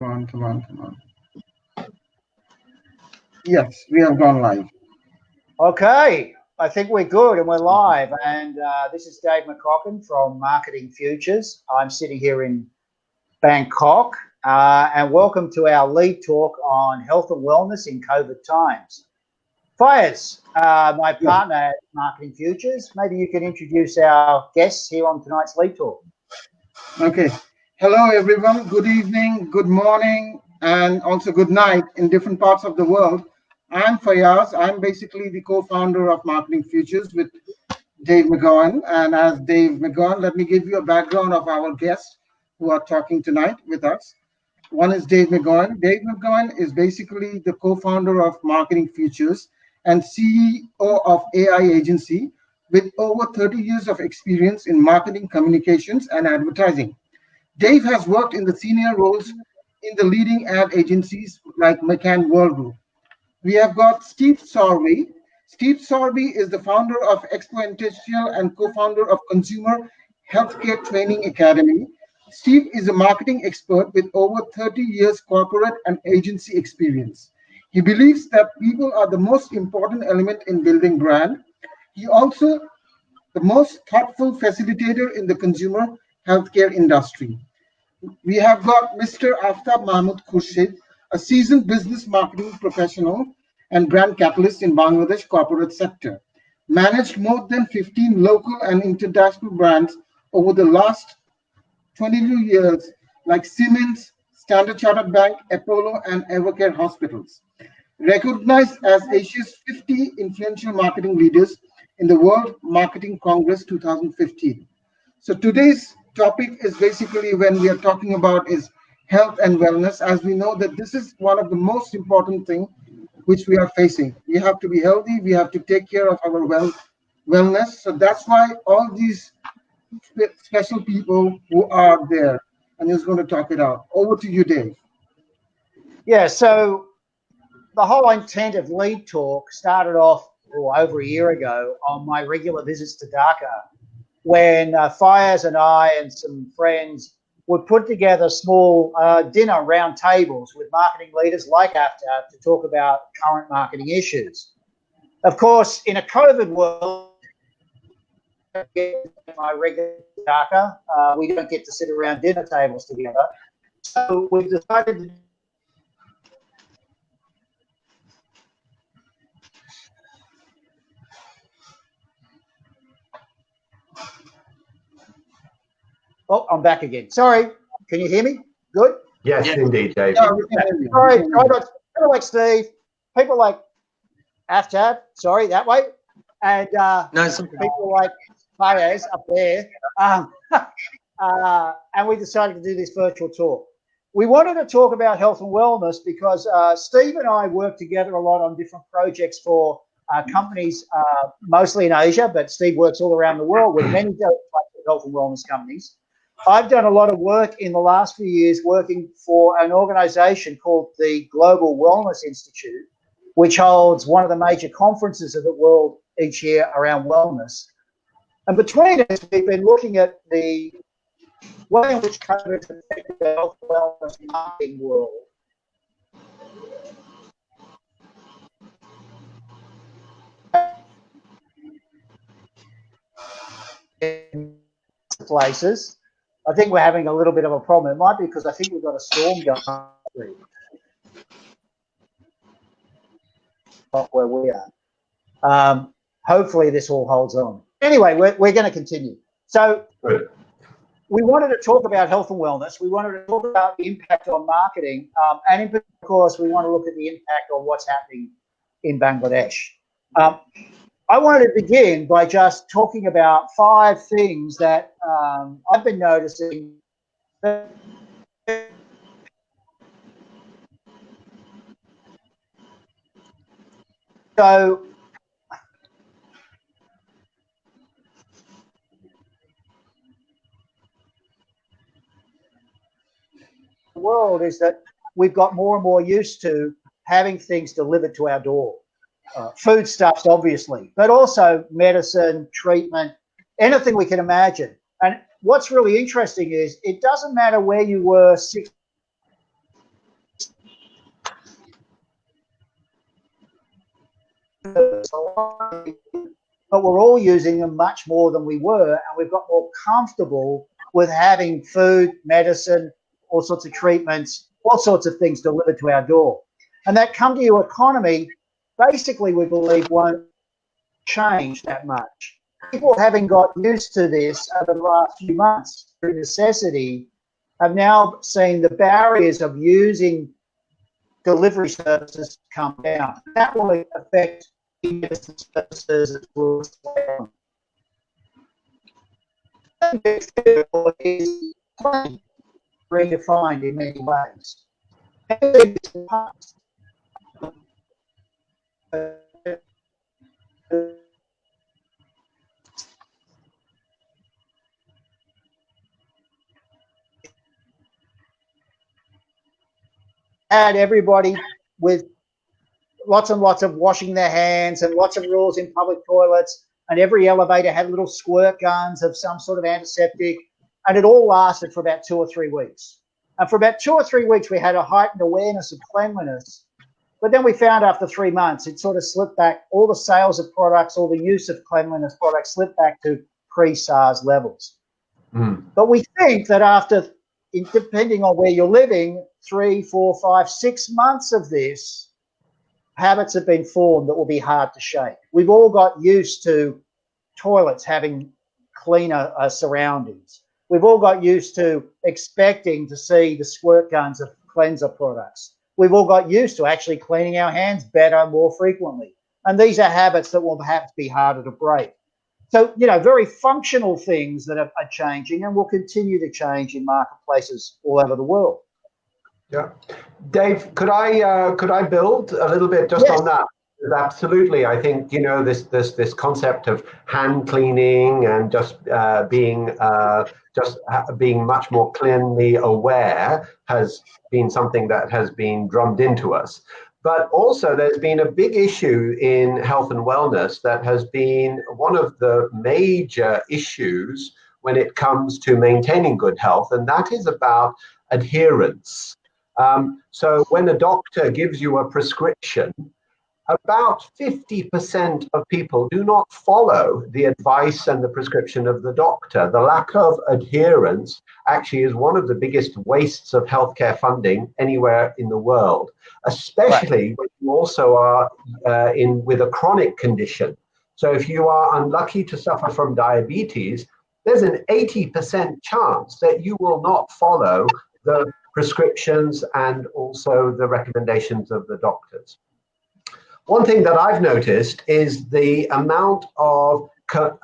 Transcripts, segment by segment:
Come on. Yes, we have gone live. Okay, I think we're good and we're live. And this is Dave McCaughan from Marketing Futures. I'm sitting here in Bangkok and welcome to our lead talk on health and wellness in COVID times. Faiyaz, my partner at Marketing Futures, maybe you can introduce our guests here on tonight's lead talk. Okay. Hello, everyone. Good evening, good morning, and also good night in different parts of the world. I'm Faiyaz. I'm basically the co-founder of Marketing Futures with Dave McCaughan. And as Dave McCaughan, let me give you a background of our guests who are talking tonight with us. One is Dave McCaughan. Dave McCaughan is basically the co-founder of Marketing Futures and CEO of AI Agency with over 30 years of experience in marketing, communications, and advertising. Dave has worked in the senior roles in the leading ad agencies like McCann World Group. We have got Steve Sowerby. Steve Sowerby is the founder of Xpotential and co-founder of Consumer Healthcare Training Academy. Steve is a marketing expert with over 30 years corporate and agency experience. He believes that people are the most important element in building brand. He also the most thoughtful facilitator in the consumer healthcare industry. We have got Mr. Aftab Mahmud Khurshid, a seasoned business marketing professional and brand catalyst in Bangladesh corporate sector. Managed more than 15 local and international brands over the last 22 years, like Siemens, Standard Chartered Bank, Apollo, and Evercare Hospitals. Recognized as Asia's 50 influential marketing leaders in the World Marketing Congress 2015. So today's topic is basically when we are talking about is health and wellness, as we know that this is one of the most important things which we are facing. We have to be healthy, we have to take care of our wellness. So that's why all these special people who are there and who's going to talk it out. Over to you, Dave. Yeah, so the whole intent of Lead Talk started off over a year ago on my regular visits to Dhaka, when Faiyaz and I and some friends would put together small dinner round tables with marketing leaders like Aftab to talk about current marketing issues. Of course, in a COVID world, my regular Dhaka, we don't get to sit around dinner tables together. So we decided to Oh, I'm back again. Sorry. Can you hear me? Good? Yes, indeed, Dave. Yeah, Sorry. People like Steve, people like Aftab, sorry, that way. And people like Faiyaz up there. And we decided to do this virtual talk. We wanted to talk about health and wellness because Steve and I work together a lot on different projects for companies, mostly in Asia, but Steve works all around the world with many health and wellness companies. I've done a lot of work in the last few years working for an organization called the Global Wellness Institute, which holds one of the major conferences of the world each year around wellness. And between us, we've been looking at the way in which COVID has affected the health and wellness marketing world. Places. I think we're having a little bit of a problem. It might be because I think we've got a storm going where we are. Hopefully this all holds on. Anyway, we're going to continue. So we wanted to talk about health and wellness. We wanted to talk about the impact on marketing. And in particular, of course, we want to look at the impact on what's happening in Bangladesh. I wanted to begin by just talking about 5 things that I've been noticing. So, the world is that we've got more and more used to having things delivered to our door. Foodstuffs, obviously, but also medicine, treatment, anything we can imagine. And what's really interesting is it doesn't matter where you were 6 but we're all using them much more than we were, and we've got more comfortable with having food, medicine, all sorts of treatments, all sorts of things delivered to our door. And that come to you economy, basically, we believe won't change that much. People having got used to this over the last few months through necessity have now seen the barriers of using delivery services come down. That will affect medicine services as well as is redefined in many ways. Had everybody with lots and lots of washing their hands and lots of rules in public toilets, and every elevator had little squirt guns of some sort of antiseptic, and it all lasted for about 2 or 3 weeks. And for about 2 or 3 weeks, we had a heightened awareness of cleanliness. But then we found after 3 months, it sort of slipped back. All the sales of products, all the use of cleanliness products slipped back to pre-SARS levels. But we think that after, depending on where you're living, 3, 4, 5, 6 months of this, habits have been formed that will be hard to shake. We've all got used to toilets having cleaner surroundings. We've all got used to expecting to see the squirt guns of cleanser products. We've all got used to actually cleaning our hands better, more frequently. And these are habits that will perhaps be harder to break. So, you know, very functional things that are changing and will continue to change in marketplaces all over the world. Yeah. Dave, could I build a little bit just on that? Absolutely. I think, you know, this concept of hand cleaning and just being much more cleanly aware has been something that has been drummed into us. But also there's been a big issue in health and wellness that has been one of the major issues when it comes to maintaining good health, and that is about adherence. So when a doctor gives you a prescription, about 50% of people do not follow the advice and the prescription of the doctor. The lack of adherence actually is one of the biggest wastes of healthcare funding anywhere in the world, especially when you also are with a chronic condition. So if you are unlucky to suffer from diabetes, there's an 80% chance that you will not follow the prescriptions and also the recommendations of the doctors. One thing that I've noticed is the amount of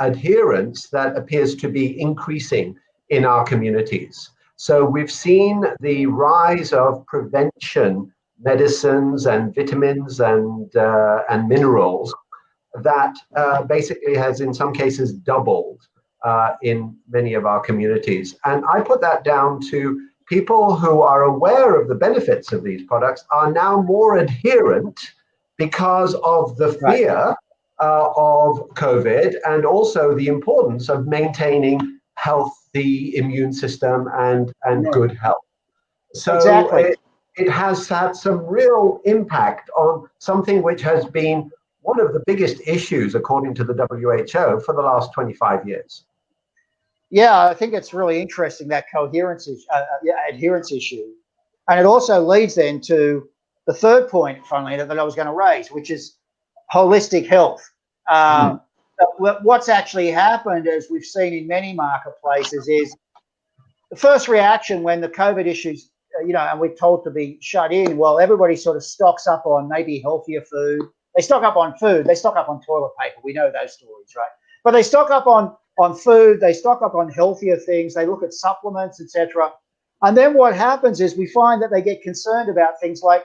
adherence that appears to be increasing in our communities. So we've seen the rise of prevention medicines and vitamins and minerals that basically has in some cases doubled in many of our communities. And I put that down to people who are aware of the benefits of these products are now more adherent because of the fear of COVID and also the importance of maintaining healthy immune system and good health. So it has had some real impact on something which has been one of the biggest issues, according to the WHO, for the last 25 years. Yeah, I think it's really interesting, that adherence issue. And it also leads then to the third point, funnily, that I was going to raise, which is holistic health. What's actually happened, as we've seen in many marketplaces, is the first reaction when the COVID issues, and we're told to be shut in, well, everybody sort of stocks up on maybe healthier food. They stock up on food. They stock up on toilet paper. We know those stories, right? But they stock up on food. They stock up on healthier things. They look at supplements, etc. And then what happens is we find that they get concerned about things like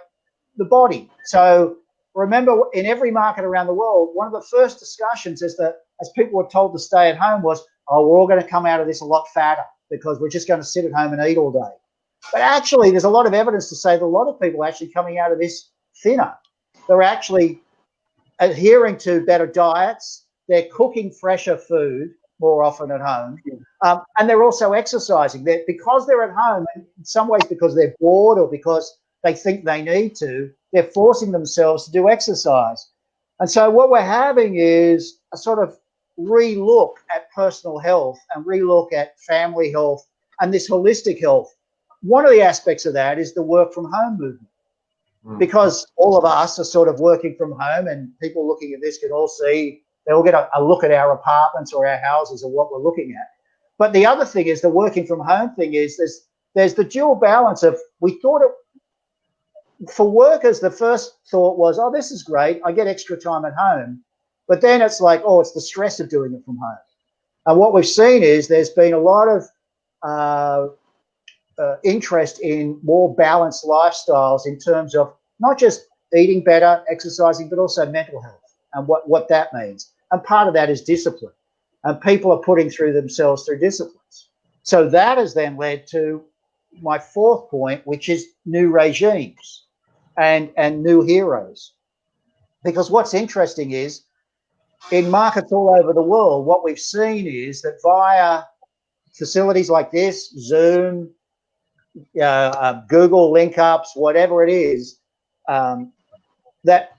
the body. So remember, in every market around the world, one of the first discussions is that as people were told to stay at home was, oh, we're all going to come out of this a lot fatter because we're just going to sit at home and eat all day. But actually, there's a lot of evidence to say that a lot of people are actually coming out of this thinner. They're actually adhering to better diets. They're cooking fresher food more often at home. And they're also exercising. Because they're at home, and in some ways because they're bored or because they think they need to, they're forcing themselves to do exercise. And so what we're having is a sort of relook at personal health and relook at family health and this holistic health. One of the aspects of that is the work from home movement, because all of us are sort of working from home, and people looking at this can all see, they'll get a look at our apartments or our houses or what we're looking at. But the other thing is the working from home thing is there's the dual balance of, we thought it, for workers, the first thought was, oh, this is great, I get extra time at home. But then it's like, oh, it's the stress of doing it from home. And what we've seen is there's been a lot of interest in more balanced lifestyles in terms of not just eating better, exercising, but also mental health and what that means. And part of that is discipline. And people are putting through themselves through disciplines. So that has then led to my fourth point, which is new regimes and new heroes. Because what's interesting is, in markets all over the world, what we've seen is that via facilities like this, Zoom, Google link-ups, whatever it is, that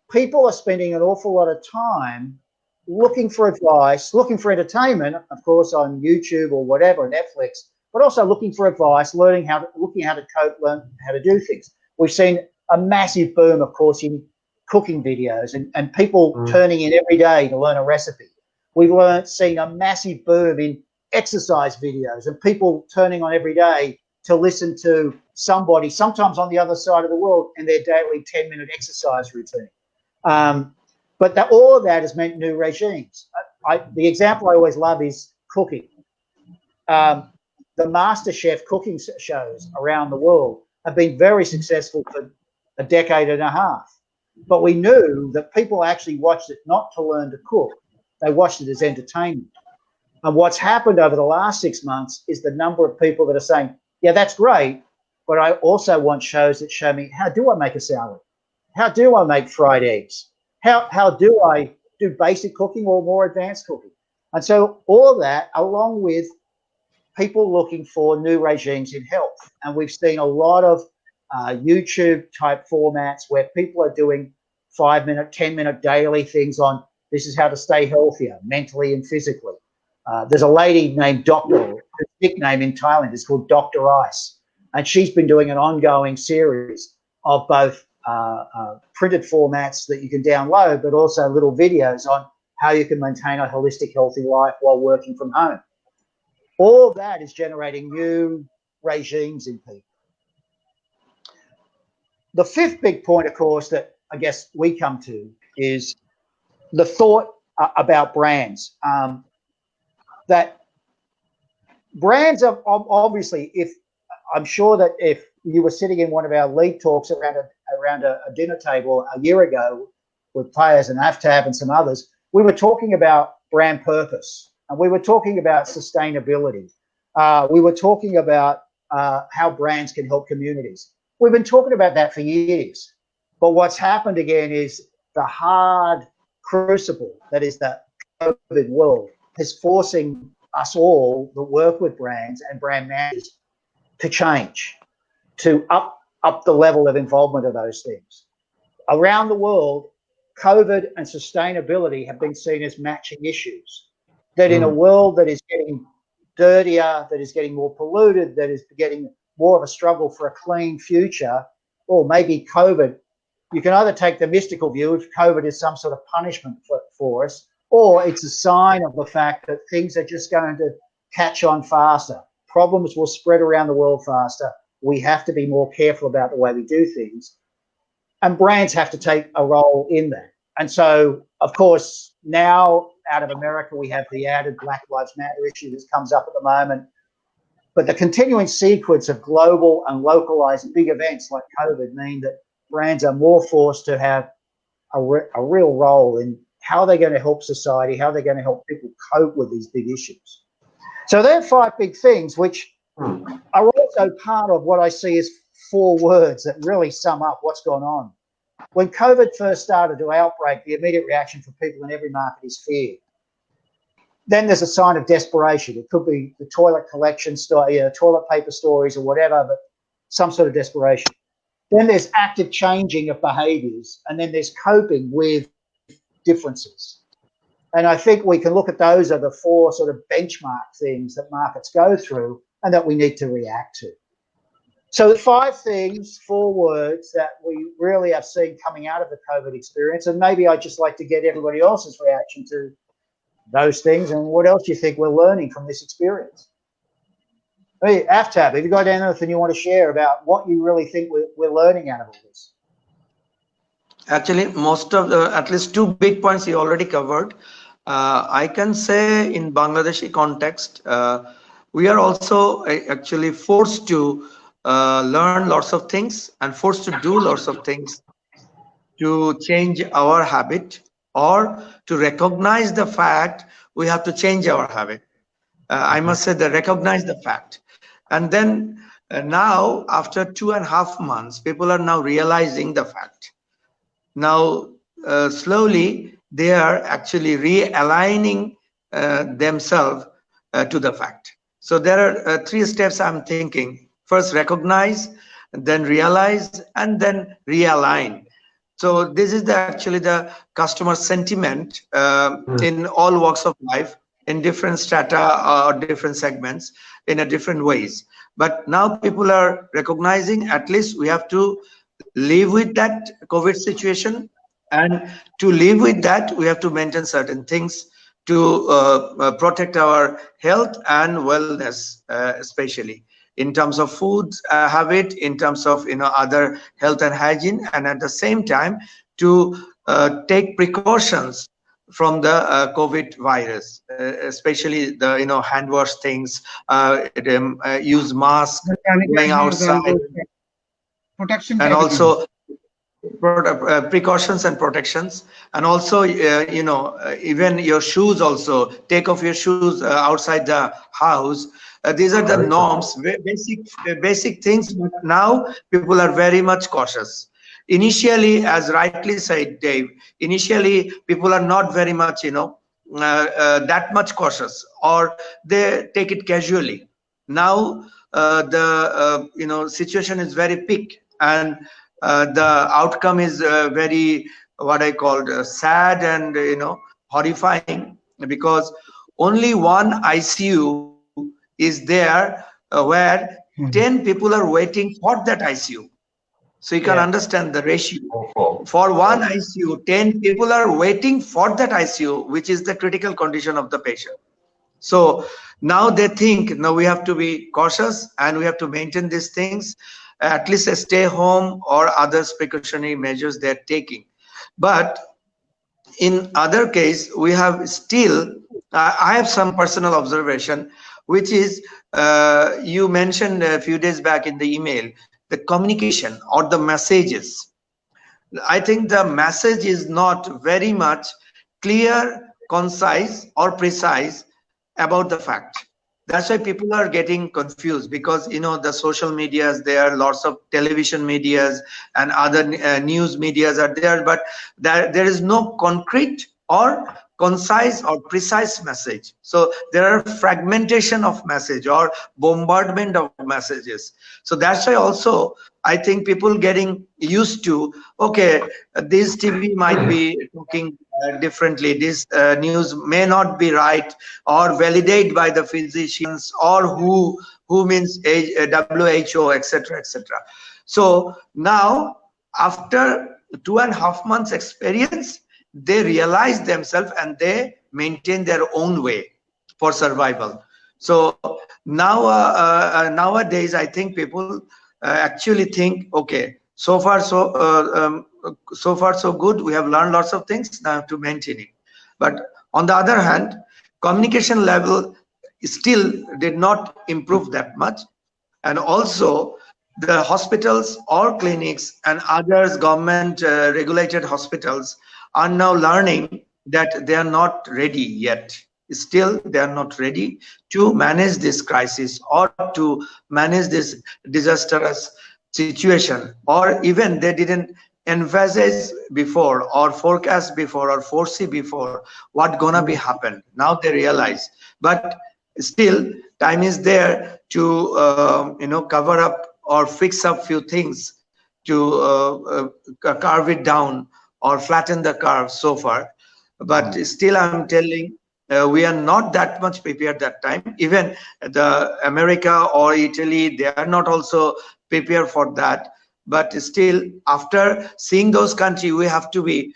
people are spending an awful lot of time looking for advice, looking for entertainment, of course, on YouTube or whatever, Netflix, but also looking for advice, looking how to cope, learn how to do things. We've seen a massive boom, of course, in cooking videos and people turning in every day to learn a recipe. We've seen a massive boom in exercise videos and people turning on every day to listen to somebody, sometimes on the other side of the world, in their daily 10-minute exercise routine. But all of that has meant new regimes. The example I always love is cooking. The MasterChef cooking shows around the world have been very successful for a decade and a half. But we knew that people actually watched it not to learn to cook. They watched it as entertainment. And what's happened over the last 6 months is the number of people that are saying, yeah, that's great, but I also want shows that show me, how do I make a salad? How do I make fried eggs? How do I do basic cooking or more advanced cooking? And so all of that, along with people looking for new regimes in health. And we've seen a lot of YouTube type formats where people are doing 5-minute, 10-minute daily things on, this is how to stay healthier mentally and physically. There's a lady named Dr. Her nickname in Thailand is called Dr. Ice. And she's been doing an ongoing series of both printed formats that you can download, but also little videos on how you can maintain a holistic, healthy life while working from home. All of that is generating new regimes in people. The fifth big point, of course, that I guess we come to is the thought about brands. That brands are obviously, I'm sure that if you were sitting in one of our lead talks around a dinner table a year ago with Faiyaz and Aftab and some others, we were talking about brand purpose and we were talking about sustainability. We were talking about how brands can help communities. We've been talking about that for years. But what's happened again is the hard crucible that is the COVID world is forcing us all that work with brands and brand managers to change, to up the level of involvement of those things. Around the world, COVID and sustainability have been seen as matching issues. That in a world that is getting dirtier, that is getting more polluted, that is getting more of a struggle for a clean future, or maybe COVID, you can either take the mystical view if COVID is some sort of punishment for us, or it's a sign of the fact that things are just going to catch on faster. Problems will spread around the world faster. We have to be more careful about the way we do things. And brands have to take a role in that. And so, of course, now out of America, we have the added Black Lives Matter issue that comes up at the moment. But the continuing sequence of global and localized big events like COVID mean that brands are more forced to have a real role in how they're going to help society, how they're going to help people cope with these big issues. So there are 5 big things which are also part of what I see as 4 words that really sum up what's gone on. When COVID first started to outbreak, the immediate reaction for people in every market is fear. Then there's a sign of desperation. It could be the toilet collection story, toilet paper stories or whatever, but some sort of desperation. Then there's active changing of behaviours, and then there's coping with differences. And I think we can look at those are the four sort of benchmark things that markets go through and that we need to react to. So 5 things, 4 words that we really have seen coming out of the COVID experience. And maybe I'd just like to get everybody else's reaction to those things and what else you think we're learning from this experience. Hey, Aftab, have you got anything you want to share about what you really think we're learning out of all this? Actually, most of the, at least 2 big points you already covered. I can say in Bangladeshi context, we are also actually forced to learn lots of things and forced to do lots of things to change our habit or to recognize the fact we have to change our habit. I must say that recognize the fact. And then now, after 2.5 months, people are now realizing the fact. Now, slowly, they are actually realigning themselves to the fact. So there are 3 steps I'm thinking. First, recognize, then realize, and then realign. So this is actually the customer sentiment in all walks of life, in different strata or different segments, in a different ways. But now people are recognizing at least we have to live with that COVID situation, and to live with that we have to maintain certain things to protect our health and wellness, especially in terms of food habit, in terms of other health and hygiene, and at the same time to take precautions from the COVID virus, especially the hand wash things, use masks going outside, protection and categories. also precautions and protections, and also even your shoes also, take off your shoes outside the house. These are the norms, basic things. But now people are very much cautious. Initially, as rightly said Dave, initially people are not very much that much cautious, or they take it casually. Now the situation is very peak, and the outcome is very, what I called, sad and horrifying, because only one ICU is there where 10 people are waiting for that ICU. So you can understand the ratio. For one ICU, 10 people are waiting for that ICU, which is the critical condition of the patient. So now they think, now we have to be cautious and we have to maintain these things, at least a stay home or other precautionary measures they're taking. But in other case, we have still, I have some personal observation, which is, you mentioned a few days back in the email, the communication or the messages. I think the message is not very much clear, concise, or precise about the fact. That's why people are getting confused, because the social medias, there are lots of television medias and other news medias are there, but there is no concrete or concise or precise message. So there are fragmentation of message or bombardment of messages. So that's why also I think people getting used to, okay, this TV might be talking differently, this news may not be right or validate by the physicians or who means WHO, etc., etc. So now after 2.5 months experience, they realize themselves and they maintain their own way for survival. So now nowadays I think people actually think, okay, so far so good, we have learned lots of things, now to maintain it. But on the other hand, communication level still did not improve that much, and also the hospitals or clinics and others government regulated hospitals are now learning that they are not ready yet. Still, they are not ready to manage this crisis or to manage this disastrous situation, or even they didn't envisage before or forecast before or foresee before what gonna be happen. Now they realize, but still time is there to cover up or fix up few things to carve it down or flatten the curve so far. but still I'm telling, we are not that much prepared that time. Even the America or Italy, they are not also prepared for that. But still, after seeing those countries, we have to be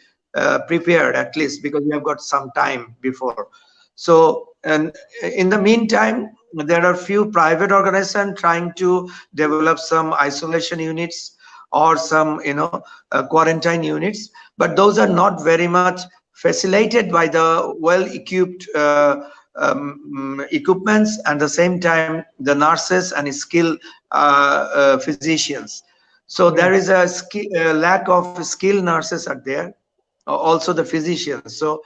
prepared at least, because we have got some time before. So, and in the meantime, there are few private organizations trying to develop some isolation units or some, quarantine units, but those are not very much facilitated by the well-equipped equipments, and at the same time the nurses and skilled physicians. So there is a lack of skilled nurses are there, also the physicians. So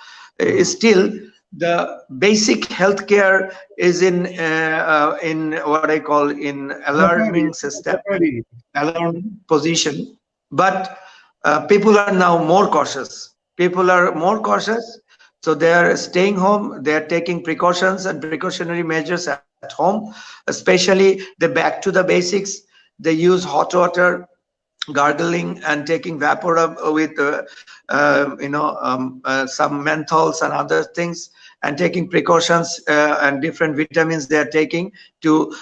still the basic healthcare is in what I call in alarming system, alarming position. But people are now more cautious. People are more cautious, so they are staying home. They are taking precautions and precautionary measures at home. Especially, they back to the basics. They use hot water, gargling, and taking vapor up with some menthols and other things, and taking precautions and different vitamins they are taking to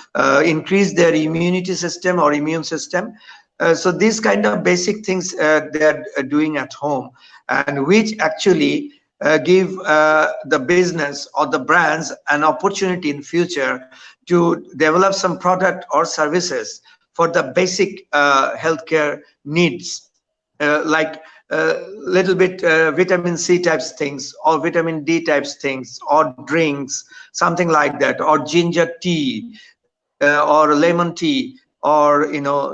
increase their immunity system or immune system. So these kind of basic things they are doing at home, and which actually give the business or the brands an opportunity in future to develop some product or services for the basic healthcare needs, like little bit vitamin C types things, or vitamin D types things, or drinks, something like that, or ginger tea, or lemon tea, or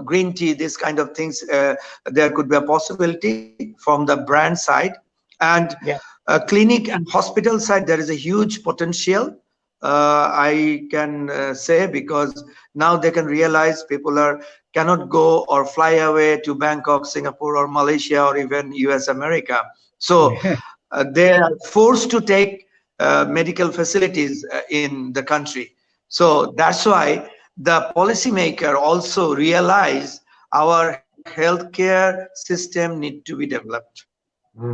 green tea. This kind of things, there could be a possibility from the brand side. And clinic and hospital side, there is a huge potential, I can say, because now they can realize people cannot go or fly away to Bangkok, Singapore, or Malaysia, or even US, America. So they are forced to take medical facilities in the country. So that's why the policymaker also realize our healthcare system need to be developed.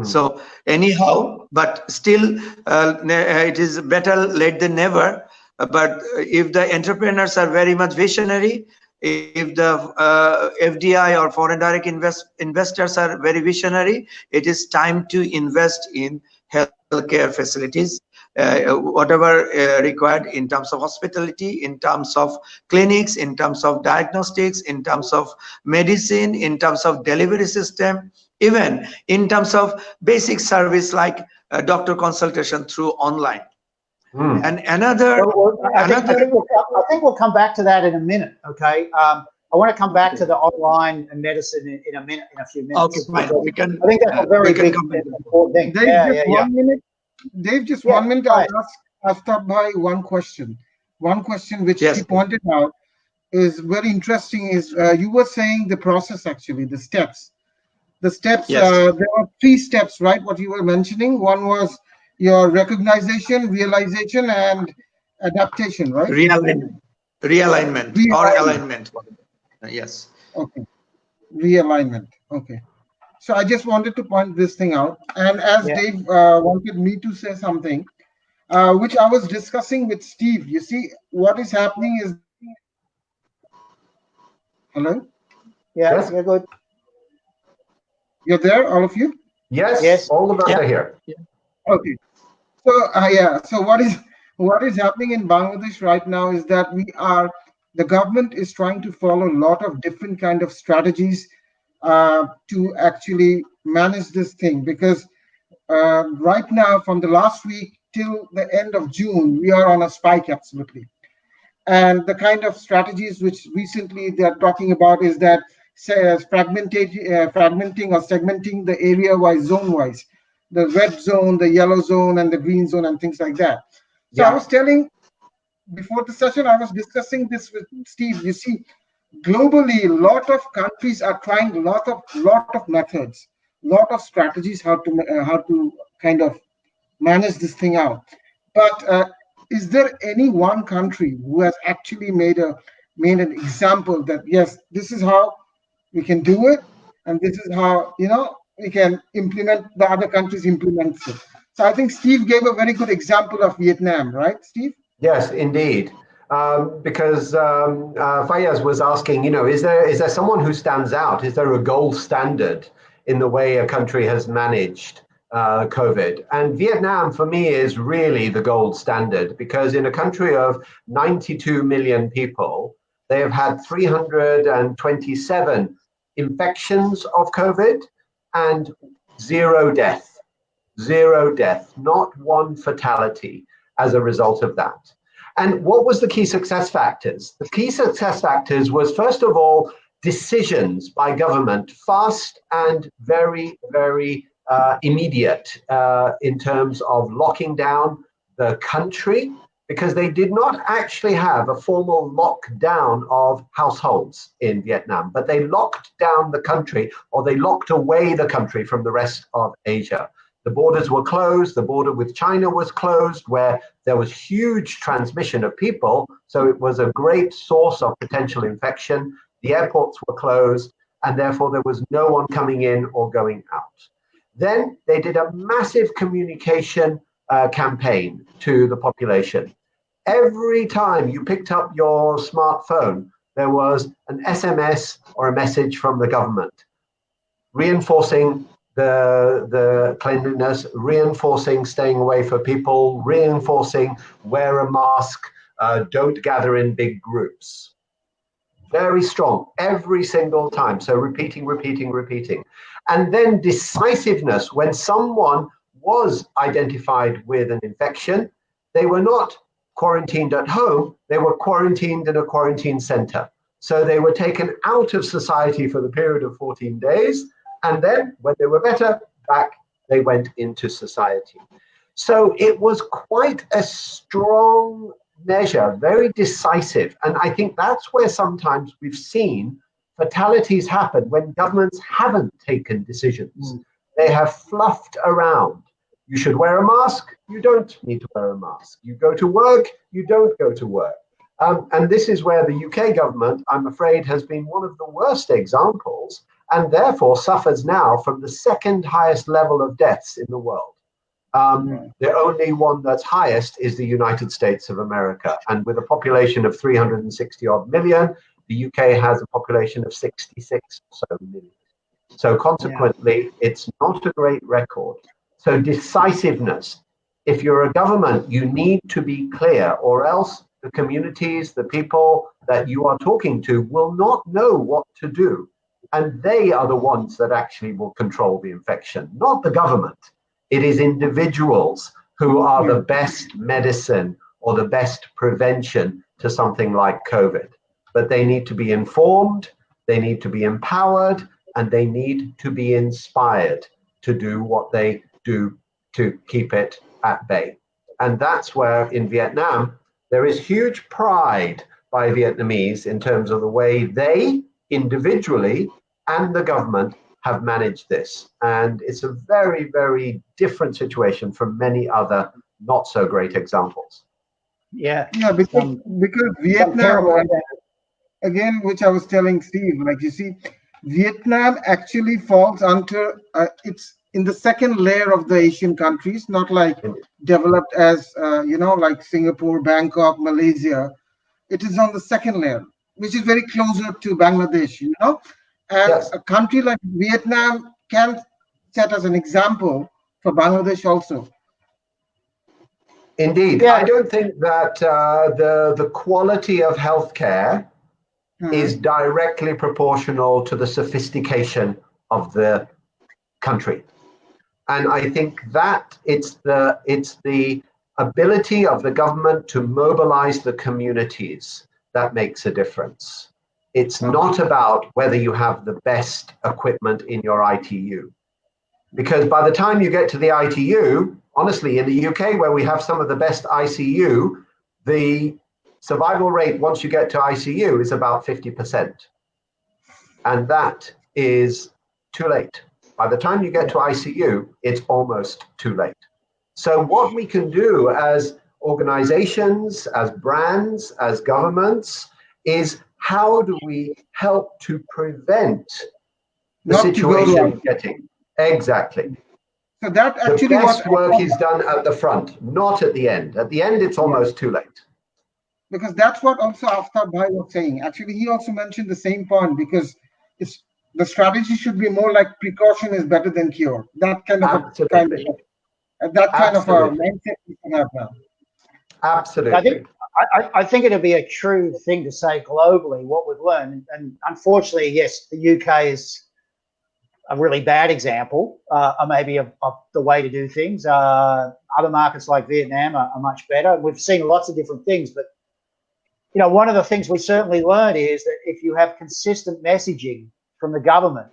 So anyhow, but still, it is better late than never. But if the entrepreneurs are very much visionary, if the FDI or foreign direct investors are very visionary, it is time to invest in healthcare facilities, whatever required in terms of hospitality, in terms of clinics, in terms of diagnostics, in terms of medicine, in terms of delivery system, even in terms of basic service like doctor consultation through online. And I think we'll come back to that in a minute. Okay. I want to come back to the online and medicine in a few minutes. Okay, fine. I think that's a very big important thing. Dave, just 1 minute. I'll ask Aftab bhai one question. One question which he pointed out is very interesting. Is you were saying the process, actually, the steps. The steps. There are 3 steps, right? What you were mentioning. One was your recognition, realization, and adaptation, right? Realignment or alignment. Yes. Okay. Realignment. Okay. So I just wanted to point this thing out. And as Dave wanted me to say something, which I was discussing with Steve. You see, what is happening is... Hello? Yeah, you're good. You're there, all of you? Yes. All of us are here. Okay. So so what is happening in Bangladesh right now is that the government is trying to follow a lot of different kind of strategies to actually manage this thing, because right now, from the last week till the end of June, we are on a spike, absolutely. And the kind of strategies which recently they're talking about is that fragmenting or segmenting the area-wise, zone-wise, the red zone, the yellow zone, and the green zone, and things like that. So I was telling, before the session, I was discussing this with Steve. You see, globally, a lot of countries are trying a lot of methods, lot of strategies how to kind of manage this thing out. But is there any one country who has actually made an example that yes, this is how we can do it, and this is how we can implement, the other countries implement it? So I think Steve gave a very good example of Vietnam, right, Steve? Yes, indeed. Because Faiyaz was asking, is there someone who stands out? Is there a gold standard in the way a country has managed COVID? And Vietnam, for me, is really the gold standard, because in a country of 92 million people, they have had 327 infections of COVID and zero death. Zero death, not one fatality as a result of that. And what was the key success factors? The key success factors was, first of all, decisions by government, fast and very, very immediate in terms of locking down the country, because they did not actually have a formal lockdown of households in Vietnam, but they locked down the country, or they locked away the country from the rest of Asia. The borders were closed. The border with China was closed, where there was huge transmission of people. So it was a great source of potential infection. The airports were closed, and therefore there was no one coming in or going out. Then they did a massive communication campaign to the population. Every time you picked up your smartphone, there was an SMS or a message from the government reinforcing the cleanliness, reinforcing staying away for people, reinforcing wear a mask, don't gather in big groups. Very strong every single time. So repeating. And then decisiveness. When someone was identified with an infection, they were not quarantined at home, they were quarantined in a quarantine center. So they were taken out of society for the period of 14 days. And then when they were better, back they went into society. So it was quite a strong measure, very decisive. And I think that's where sometimes we've seen fatalities happen when governments haven't taken decisions. They have fluffed around. You should wear a mask. You don't need to wear a mask. You go to work. You don't go to work. And this is where the UK government, I'm afraid, has been one of the worst examples, and therefore suffers now from the second highest level of deaths in the world. The only one that's highest is the United States of America. And with a population of 360 odd million, the UK has a population of 66 or so million. So consequently, it's not a great record. So decisiveness. If you're a government, you need to be clear, or else the communities, the people that you are talking to will not know what to do. And they are the ones that actually will control the infection, not the government. It is individuals who are the best medicine or the best prevention to something like COVID. But they need to be informed, they need to be empowered, and they need to be inspired to do what they do to keep it at bay. And that's where in Vietnam, there is huge pride by Vietnamese in terms of the way they individually and the government have managed this. And it's a very, very different situation from many other not so great examples. Yeah, because Vietnam, again, which I was telling Steve, like you see, Vietnam actually falls under, it's in the second layer of the Asian countries, not like developed as, like Singapore, Bangkok, Malaysia. It is on the second layer, which is very closer to Bangladesh, And Yes. a country like Vietnam can set as an example for Bangladesh also. Indeed. Yeah. I don't think that the quality of healthcare is directly proportional to the sophistication of the country. And I think that it's the ability of the government to mobilize the communities that makes a difference. It's not about whether you have the best equipment in your ITU. Because by the time you get to the ITU, honestly, in the UK, where we have some of the best ICU, the survival rate once you get to ICU is about 50%. And that is too late. By the time you get to ICU, it's almost too late. So what we can do as organizations, as brands, as governments, is how do we help to prevent the situation getting... Exactly. So that The actually best work is done at the front, not at the end. At the end, it's almost too late. because that's what also Aftab Bhai was saying. Actually, he also mentioned the same point because it's the strategy should be more like precaution is better than cure. That kind of Absolutely. that kind of a Absolutely. mindset we can have now. Absolutely. I think it'd be a true thing to say globally what we've learned, and unfortunately, yes, the UK is a really bad example, maybe of the way to do things. Other markets like Vietnam are much better. We've seen lots of different things, but you know, one of the things we certainly learned is that if you have consistent messaging from the government,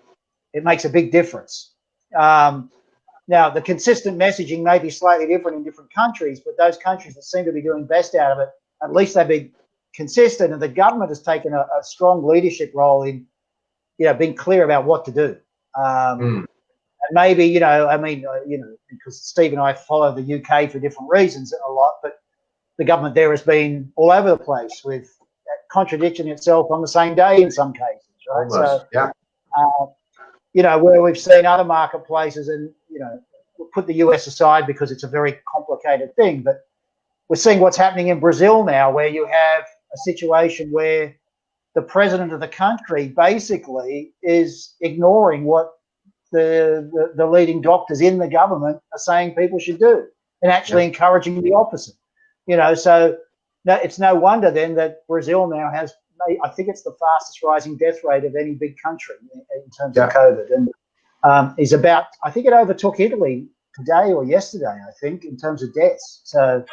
it makes a big difference. Now, the consistent messaging may be slightly different in different countries, but those countries that seem to be doing best out of it, at least they've been consistent, and the government has taken a strong leadership role in, you know, being clear about what to do. And maybe, you know, I mean, you know, because Steve and I follow the UK for different reasons a lot, but the government there has been all over the place with contradicting itself on the same day in some cases, right? Almost, so, you know, where we've seen other marketplaces, and, you know, we'll put the US aside because it's a very complicated thing, but we're seeing what's happening in Brazil now, where you have a situation where the president of the country basically is ignoring what the leading doctors in the government are saying people should do, and actually encouraging the opposite. You know, so it's no wonder then that Brazil now has, I think it's the fastest rising death rate of any big country in terms of COVID, and is about, I think it overtook Italy today or yesterday, I think, in terms of deaths. So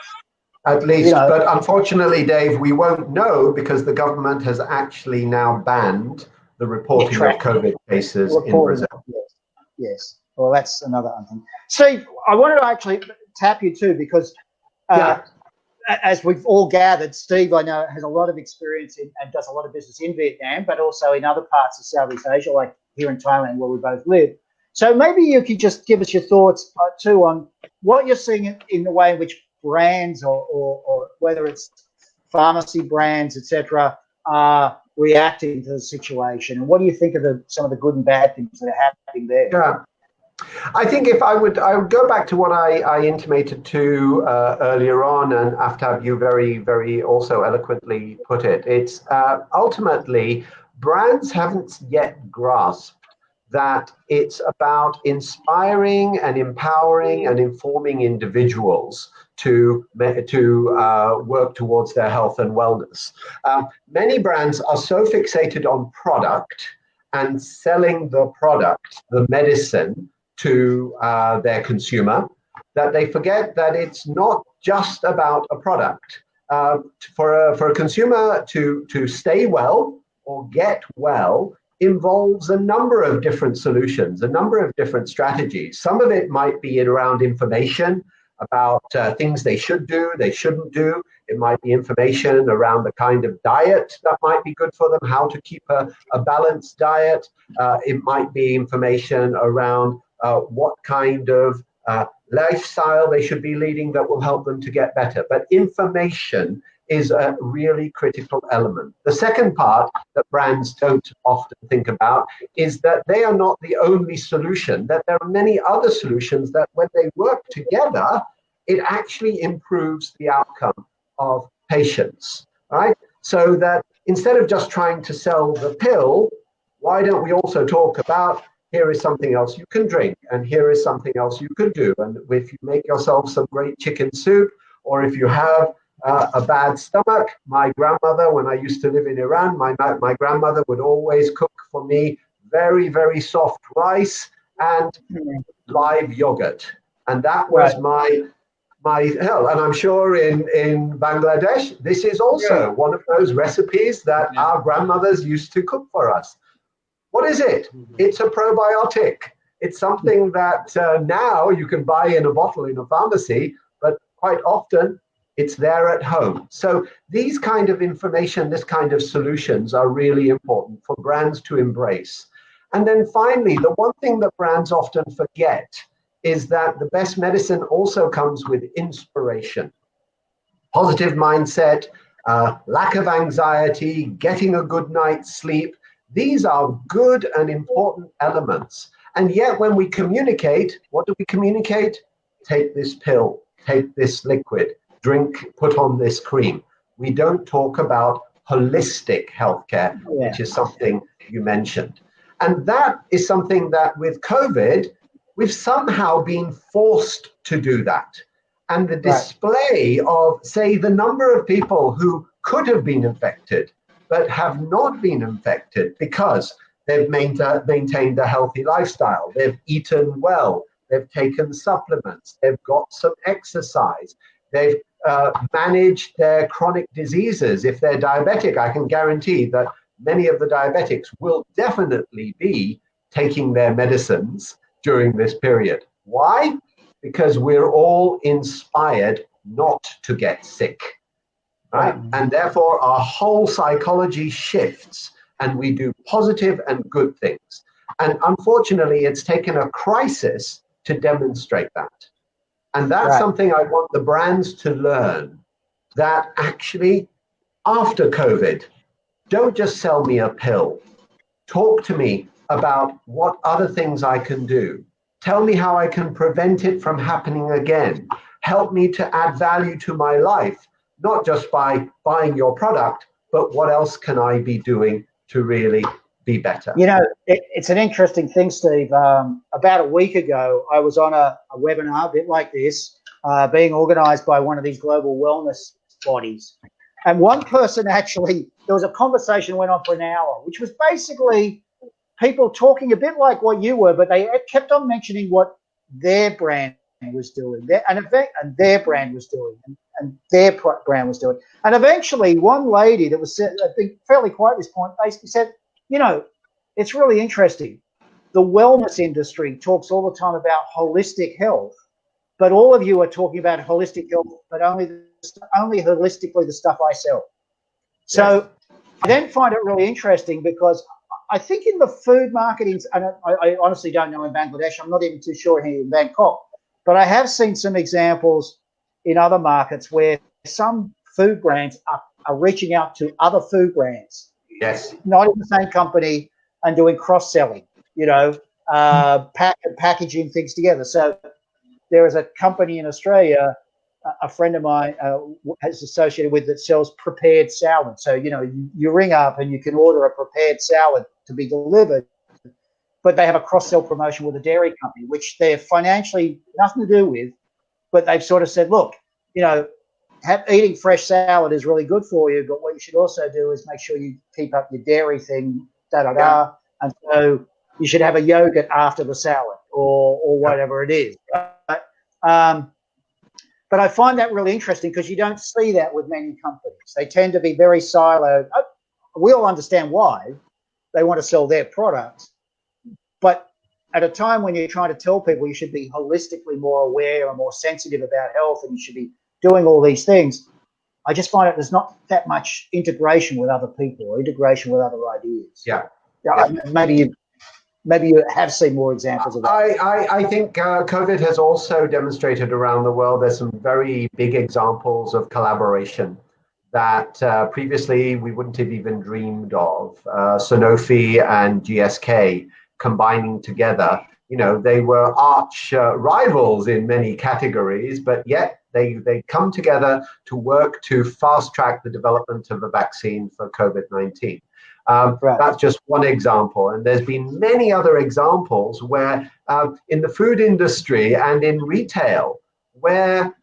at least, you know, but unfortunately, Dave, we won't know because the government has actually now banned the reporting of COVID cases in Brazil. Yes. Well, that's another thing. Steve, I wanted to actually tap you too, because as we've all gathered, Steve, I know, has a lot of experience in and does a lot of business in Vietnam, but also in other parts of Southeast Asia, like here in Thailand, where we both live. So maybe you could just give us your thoughts too on what you're seeing in the way in which brands or whether it's pharmacy brands, etc., are reacting to the situation, and what do you think of some of the good and bad things that are happening there? Yeah, I think if I would go back to what I intimated to earlier on, and Aftab, you very also eloquently put it. It's ultimately brands haven't yet grasped that it's about inspiring and empowering and informing individuals to work towards their health and wellness. Many brands are so fixated on product and selling the product, the medicine, to their consumer, that they forget that it's not just about a product. For a consumer to stay well or get well involves a number of different solutions, a number of different strategies. Some of it might be around information about things they should do, they shouldn't do. It might be information around the kind of diet that might be good for them, how to keep a balanced diet. It might be information around what kind of lifestyle they should be leading that will help them to get better. But information is a really critical element. The second part that brands don't often think about is that they are not the only solution, that there are many other solutions that when they work together, it actually improves the outcome of patients, right? So that instead of just trying to sell the pill, why don't we also talk about here is something else you can drink, and here is something else you could do. And if you make yourself some great chicken soup, or if you have a bad stomach, my grandmother, when I used to live in Iran, my grandmother would always cook for me very soft rice and live yogurt. And that was my health. And I'm sure in Bangladesh, this is also one of those recipes that our grandmothers used to cook for us. What is it? It's a probiotic. It's something that now you can buy in a bottle in a pharmacy, but quite often it's there at home. So these kind of information, this kind of solutions are really important for brands to embrace. And then finally, the one thing that brands often forget is that the best medicine also comes with inspiration. Positive mindset, lack of anxiety, getting a good night's sleep. These are good and important elements. And yet when we communicate, what do we communicate? Take this pill, take this liquid, drink, put on this cream. We don't talk about holistic healthcare, which is something you mentioned. And that is something that with COVID, we've somehow been forced to do that. And the display of, say, the number of people who could have been infected, but have not been infected because they've maintained a healthy lifestyle, they've eaten well, they've taken supplements, they've got some exercise, they've managed their chronic diseases. If they're diabetic, I can guarantee that many of the diabetics will definitely be taking their medicines during this period. Why? Because we're all inspired not to get sick, right? And therefore our whole psychology shifts and we do positive and good things. And unfortunately, it's taken a crisis to demonstrate that. And that's something I want the brands to learn, that actually after COVID, don't just sell me a pill. Talk to me about what other things I can do. Tell me how I can prevent it from happening again. Help me to add value to my life, not just by buying your product, but what else can I be doing to really be better? You know, it's an interesting thing, Steve. About a week ago, I was on a webinar, a bit like this, being organized by one of these global wellness bodies. And one person actually, there was a conversation went on for an hour, which was basically people talking a bit like what you were, but they kept on mentioning what their brand was doing, and their brand was doing, and their brand was doing. And eventually one lady that was, I think, fairly quiet at this point, basically said, you know, it's really interesting. The wellness industry talks all the time about holistic health, but all of you are talking about holistic health, but only holistically the stuff I sell. So I then find it really interesting because I think in the food marketing, and I honestly don't know in Bangladesh, I'm not even too sure here in Bangkok, but I have seen some examples in other markets where some food brands are reaching out to other food brands. Yes. Not in the same company and doing cross-selling, you know, packaging things together. So there is a company in Australia, a friend of mine is associated with, that sells prepared salad. So, you know, you ring up and you can order a prepared salad to be delivered, but they have a cross-sell promotion with a dairy company, which they're financially nothing to do with, but they've sort of said, look, you know, eating fresh salad is really good for you, but what you should also do is make sure you keep up your dairy thing, and so you should have a yogurt after the salad or whatever it is. But I find that really interesting because you don't see that with many companies. They tend to be very siloed. We all understand why they want to sell their products, but at a time when you're trying to tell people you should be holistically more aware and more sensitive about health and you should be doing all these things, I just find that there's not that much integration with other people or integration with other ideas. Maybe you have seen more examples of that. I think COVID has also demonstrated around the world there's some very big examples of collaboration that previously we wouldn't have even dreamed of. Sanofi and GSK combining together, you know, they were arch rivals in many categories, but yet they come together to work to fast track the development of a vaccine for COVID-19. That's just one example. And there's been many other examples where in the food industry and in retail, where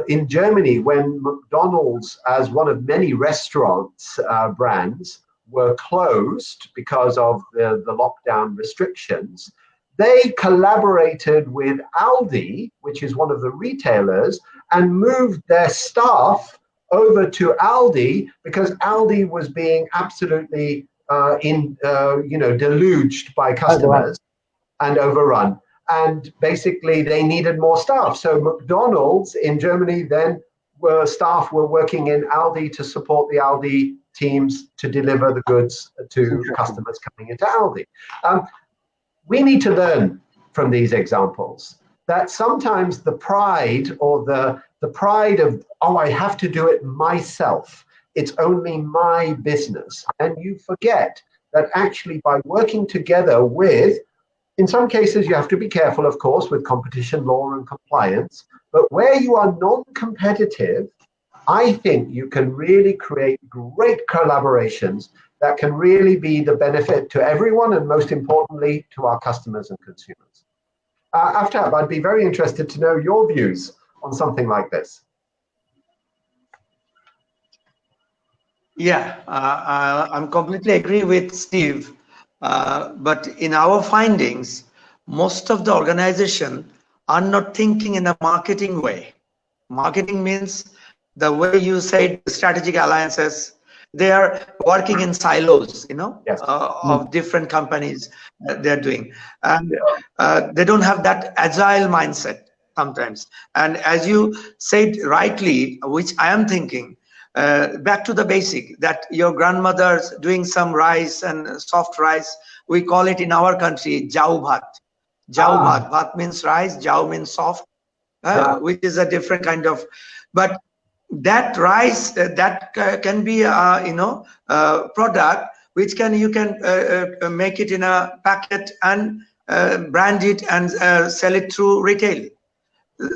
in Germany, when McDonald's, as one of many restaurants brands, were closed because of the lockdown restrictions, they collaborated with Aldi, which is one of the retailers, and moved their staff over to Aldi because Aldi was being absolutely deluged by customers and overrun. And basically they needed more staff. So McDonald's in Germany then staff were working in Aldi to support the Aldi teams to deliver the goods to customers coming into Aldi. We need to learn from these examples that sometimes the pride or the pride of, oh, I have to do it myself, it's only my business. And you forget that actually by working together with In some cases, you have to be careful, of course, with competition law and compliance. But where you are non-competitive, I think you can really create great collaborations that can really be the benefit to everyone, and most importantly, to our customers and consumers. Aftab, I'd be very interested to know your views on something like this. Yeah, I'm completely agree with Steve. But in our findings, most of the organization are not thinking in a marketing way. Marketing means the way you said strategic alliances. They are working in silos, Yes. of different companies they're doing, and they don't have that agile mindset sometimes. And as you said rightly, which I am thinking, back to the basic, that your grandmother's doing some rice and soft rice. We call it in our country jau bhat. Jau bhat. Bhat means rice. Jau means soft, which is a different kind of. But that rice that can be product which you can make it in a packet and brand it and sell it through retail.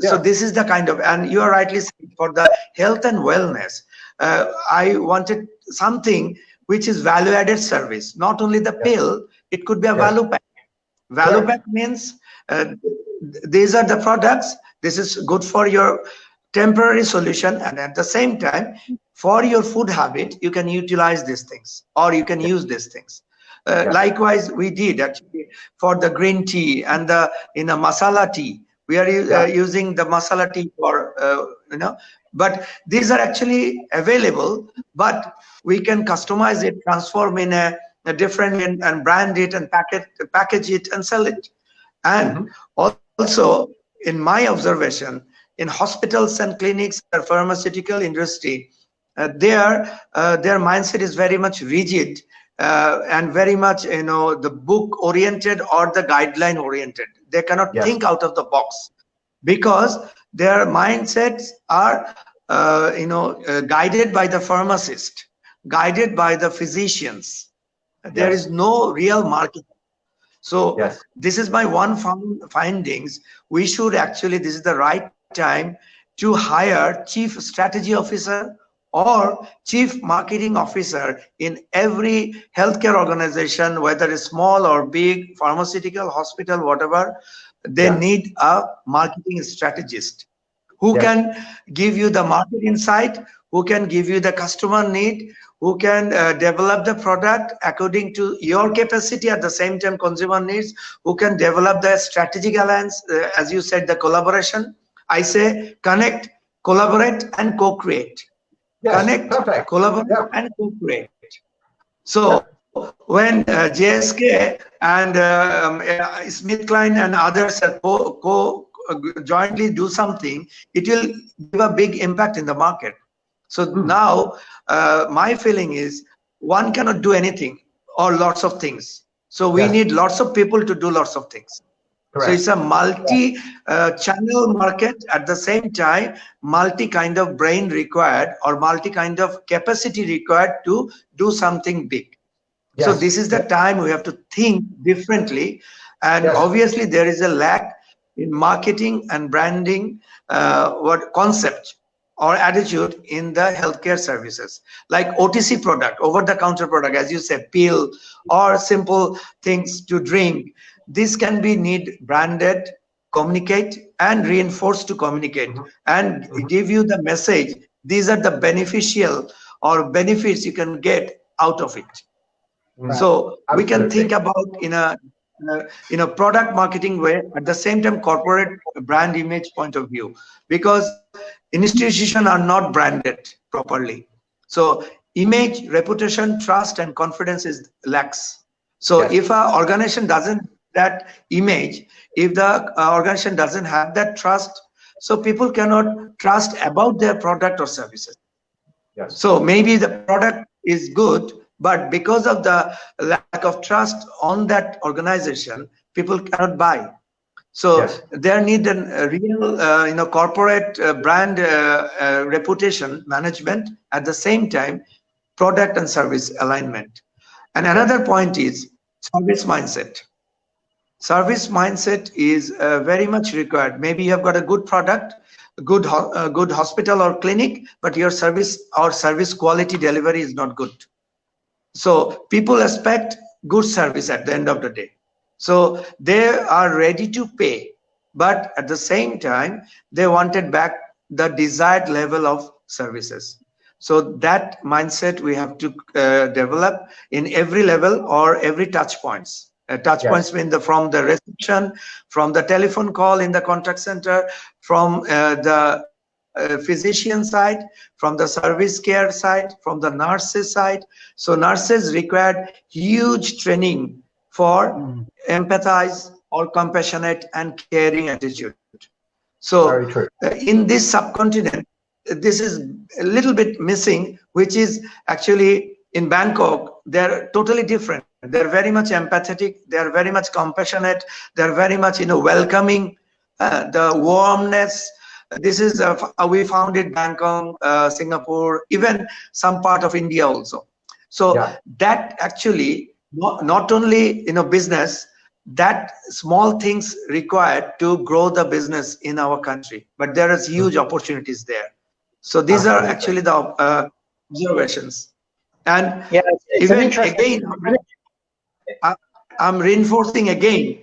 So this is the kind of, and you are rightly saying, for the health and wellness, I wanted something which is value added service, not only the pill. It could be a value pack. Value pack means these are the products. This is good for your temporary solution, and at the same time, for your food habit, you can utilize these things, or you can use these things. Likewise, we did actually for the green tea and the masala tea. We are using the masala tea for but these are actually available, but we can customize it, transform in a different and brand it and package it and sell it. And also, in my observation, in hospitals and clinics or pharmaceutical industry, their mindset is very much rigid and very much the book oriented or the guideline oriented. They cannot think out of the box, because their mindsets are guided by the pharmacist, guided by the physicians. There is no real market. So this is my one findings. We should actually, this is the right time to hire chief strategy officer or chief marketing officer in every healthcare organization, whether it's small or big, pharmaceutical, hospital, whatever. They need a marketing strategist who can give you the market insight, who can give you the customer need, who can develop the product according to your capacity, at the same time consumer needs, who can develop the strategic alliance, as you said, the collaboration. I say connect, collaborate, and co-create. Connect, collaborate, and co-create. So when JSK and SmithKline and others jointly do something, it will give a big impact in the market. So now my feeling is one cannot do anything or lots of things. So we need lots of people to do lots of things. So it's a multi-channel market, at the same time, multi kind of brain required or multi kind of capacity required to do something big. So this is the time we have to think differently. And obviously there is a lack in marketing and branding concept or attitude in the healthcare services, like OTC product, over-the-counter product, as you said, pill or simple things to drink. This can be branded, communicate, and reinforced to communicate and give you the message. These are the beneficial or benefits you can get out of it. So we can think about in a product marketing way, at the same time corporate brand image point of view, because institutions are not branded properly. So image, reputation, trust, and confidence is lacks. So if an organization doesn't that image, if the organization doesn't have that trust, so people cannot trust about their product or services. So maybe the product is good, but because of the lack of trust on that organization, people cannot buy. So there need a real, corporate brand reputation management, at the same time, product and service alignment. And another point is service mindset. Service mindset is very much required. Maybe you have got a good product, good hospital or clinic, but your service or service quality delivery is not good. So people expect good service at the end of the day. So they are ready to pay, but at the same time, they wanted back the desired level of services. So that mindset we have to develop in every level or every touch points. Touch points mean from the reception, from the telephone call in the contact center, from the physician side, from the service care side, from the nurses side. So nurses required huge training for empathize or compassionate and caring attitude. So in this subcontinent, this is a little bit missing, which is actually in Bangkok, they're totally different. They're very much empathetic. They're very much compassionate. They're very much, welcoming, the warmness. This is we found it Bangkok, Singapore, even some part of India also. So that actually not only business, that small things required to grow the business in our country, but there is huge opportunities there. So these are actually the observations. And even again, I'm reinforcing again,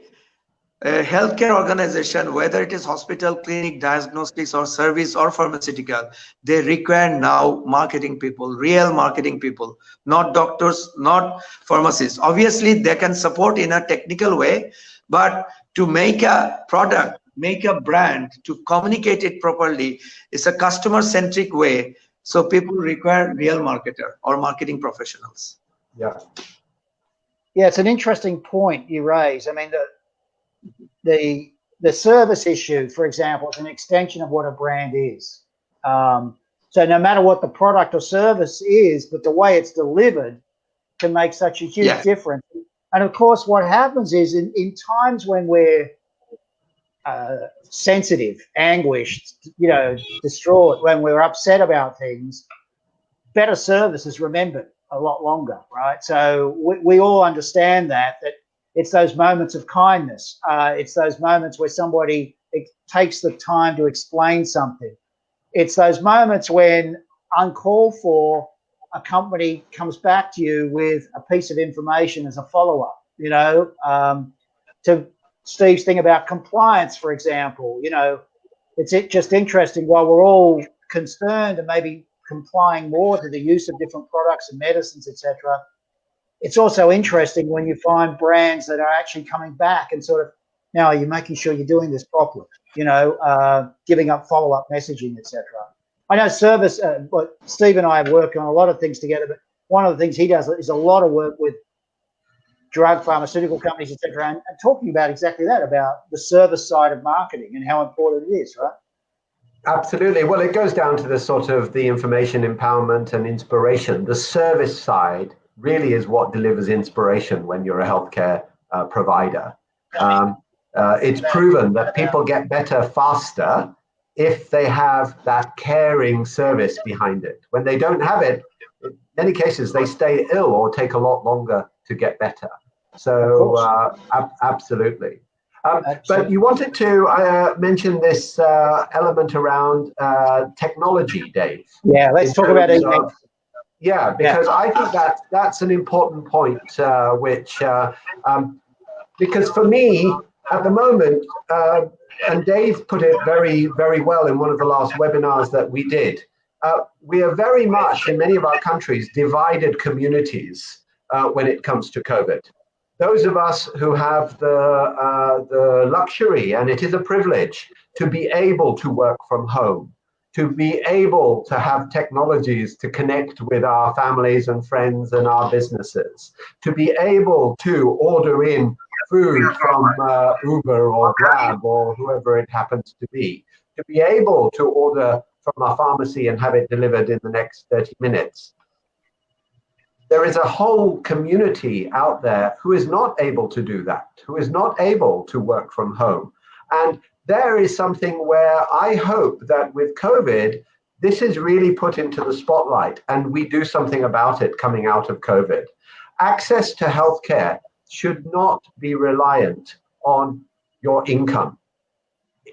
a healthcare organization, whether it is hospital, clinic, diagnostics, or service, or pharmaceutical, they require now marketing people, real marketing people, not doctors, not pharmacists. Obviously, they can support in a technical way, but to make a product, make a brand, to communicate it properly, it's a customer-centric way. So people require real marketer or marketing professionals. Yeah, it's an interesting point you raise. I mean, the service issue, for example, is an extension of what a brand is. So no matter what the product or service is, but the way it's delivered can make such a huge difference. And of course, what happens is in times when we're sensitive, anguished, distraught, when we're upset about things, better service is remembered a lot longer, right? So we all understand that it's those moments of kindness. It's those moments where somebody takes the time to explain something. It's those moments when, uncalled for, a company comes back to you with a piece of information as a follow-up, to Steve's thing about compliance, for example. It's just interesting, while we're all concerned and maybe complying more to the use of different products and medicines, etc., it's also interesting when you find brands that are actually coming back and sort of, now, are you making sure you're doing this properly? Giving up follow-up messaging, etc. I know service, but Steve and I have worked on a lot of things together, but one of the things he does is a lot of work with drug pharmaceutical companies, etc., and talking about exactly that, about the service side of marketing and how important it is, right? Absolutely. Well, it goes down to the sort of the information empowerment and inspiration. The service side really is what delivers inspiration when you're a healthcare provider. It's proven that people get better faster if they have that caring service behind it. When they don't have it, in many cases, they stay ill or take a lot longer to get better. So absolutely. But you wanted to mention this element around technology, Dave. Yeah, let's talk about it. Yeah, because I think that's an important point, because for me, at the moment, and Dave put it very, very well in one of the last webinars that we did, we are very much, in many of our countries, divided communities when it comes to COVID. Those of us who have the luxury, and it is a privilege, to be able to work from home, to be able to have technologies to connect with our families and friends and our businesses, to be able to order in food from Uber or Grab or whoever it happens to be able to order from our pharmacy and have it delivered in the next 30 minutes. There is a whole community out there who is not able to do that, who is not able to work from home. And there is something where I hope that with COVID, this is really put into the spotlight and we do something about it coming out of COVID. Access to healthcare should not be reliant on your income.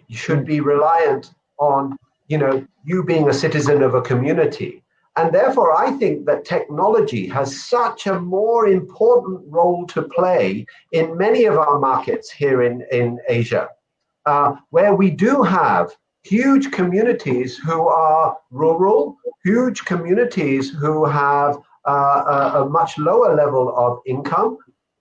You should be reliant on, you being a citizen of a community. And therefore, I think that technology has such a more important role to play in many of our markets here in Asia, where we do have huge communities who are rural, huge communities who have a much lower level of income,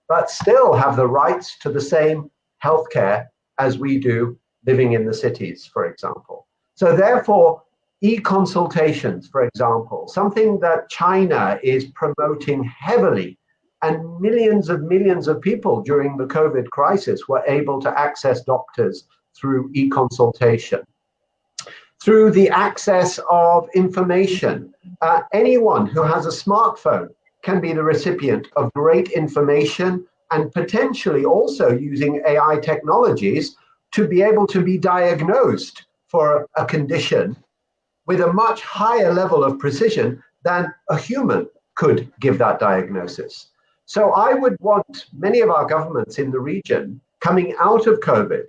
but still have the rights to the same healthcare as we do living in the cities, for example. So therefore, e-consultations, for example, something that China is promoting heavily, and millions of people during the COVID crisis were able to access doctors through e-consultation. Through the access of information, anyone who has a smartphone can be the recipient of great information, and potentially also using AI technologies to be able to be diagnosed for a condition with a much higher level of precision than a human could give that diagnosis. So I would want many of our governments in the region coming out of COVID,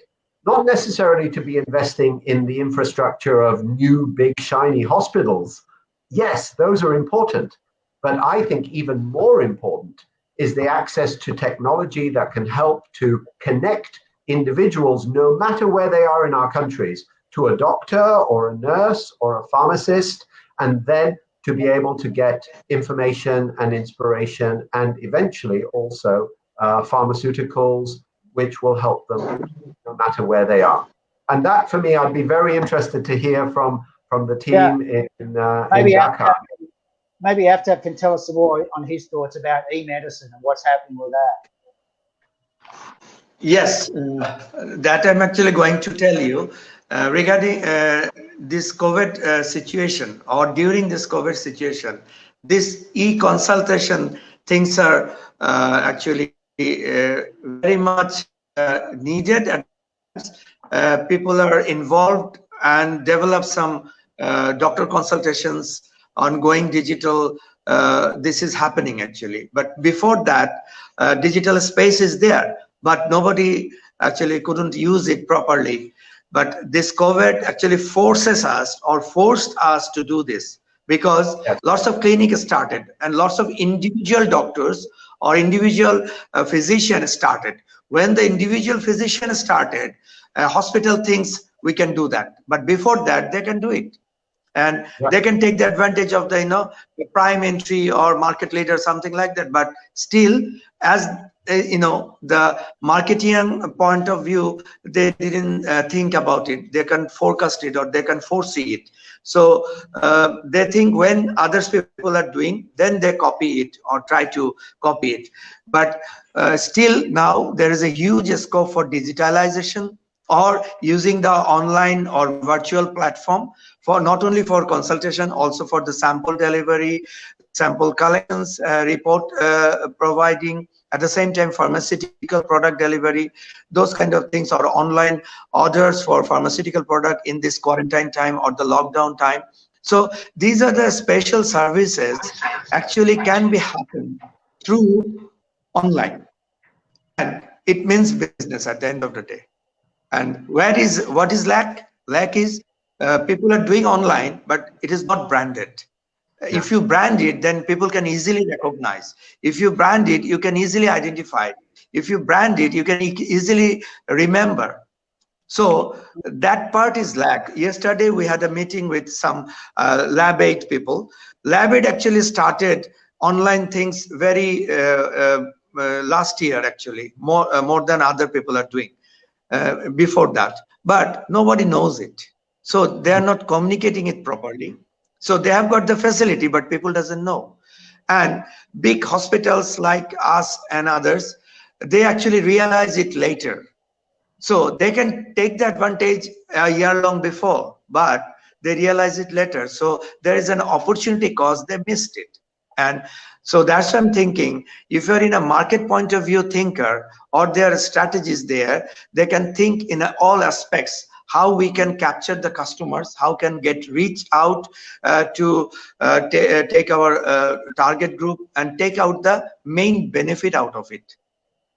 not necessarily to be investing in the infrastructure of new, big, shiny hospitals. Yes, those are important. But I think even more important is the access to technology that can help to connect individuals, no matter where they are in our countries, to a doctor or a nurse or a pharmacist, and then to be able to get information and inspiration, and eventually also pharmaceuticals, which will help them no matter where they are. And that, for me, I'd be very interested to hear from the team in Dhaka. Maybe Aftab can tell us some more on his thoughts about e-medicine and what's happening with that. Yes, that I'm actually going to tell you regarding this COVID situation, or during this COVID situation. This e-consultation things are actually very much needed, and people are involved and develop some doctor consultations on going digital. This is happening actually, but before that, digital space is there, but nobody actually couldn't use it properly. But this COVID actually forces us, or forced us to do this, because lots of clinics started and lots of individual doctors or individual physicians started. When the individual physician started, hospital thinks we can do that, but before that they can do it, and they can take the advantage of the the prime entry or market leader, something like that. But still, as the marketing point of view, they didn't think about it. They can forecast it, or they can foresee it. So they think when others people are doing, then they copy it or try to copy it. But still now there is a huge scope for digitalization, or using the online or virtual platform for not only for consultation, also for the sample delivery, sample collections, report providing, at the same time pharmaceutical product delivery, those kind of things, or online orders for pharmaceutical product in this quarantine time or the lockdown time. So these are the special services actually can be happen through online, and it means business at the end of the day. And what is lack? Lack is people are doing online, but it is not branded. If you brand it, then people can easily recognize. If you brand it, you can easily identify. If you brand it, you can easily remember. So that part is lack. Yesterday we had a meeting with some Lab 8 people. Lab 8 actually started online things very last year, actually, more than other people are doing before that. But nobody knows it. So they are not communicating it properly. So they have got the facility, but people doesn't know. And big hospitals like us and others, they actually realize it later. So they can take the advantage a year long before, but they realize it later. So there is an opportunity cost, they missed it. And so that's what I'm thinking. If you're in a market point of view thinker, or there are strategies there, they can think in all aspects, how we can capture the customers, how can get reach out to take our target group and take out the main benefit out of it.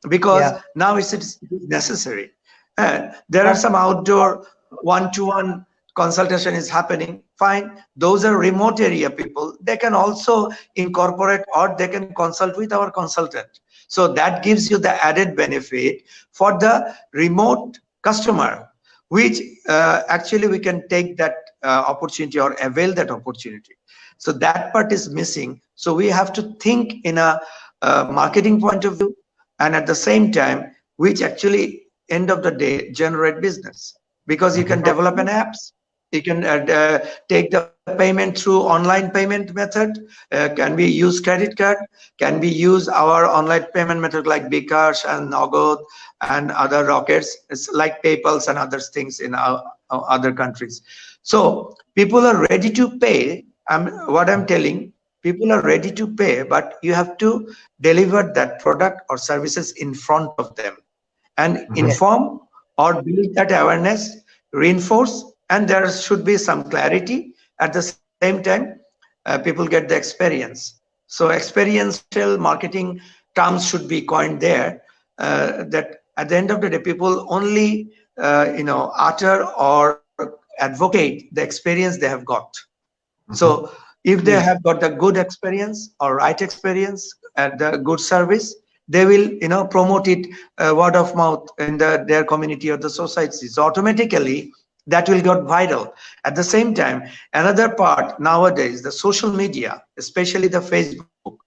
because now it's necessary. And there are some outdoor one-to-one consultation is happening. Fine, those are remote area people. They can also incorporate or they can consult with our consultant. So that gives you the added benefit for the remote customer, which actually we can take that opportunity or avail that opportunity. So that part is missing. So we have to think in a marketing point of view, and at the same time, which actually end of the day generate business, because you can develop an apps, you can take the payment through online payment method. Can we use credit card? Can we use our online payment method like bKash and Nagad and other rockets? It's like PayPal's and other things in our other countries. So people are ready to pay. What I'm telling, people are ready to pay, but you have to deliver that product or services in front of them and inform or build that awareness, reinforce, and there should be some clarity. At the same time, people get the experience. So experiential marketing terms should be coined there, that at the end of the day, people only utter or advocate the experience they have got. So if they have got the good experience or right experience and the good service, they will promote it word of mouth in their community or the society. So automatically that will get viral. At the same time, another part nowadays, the social media, especially the Facebook,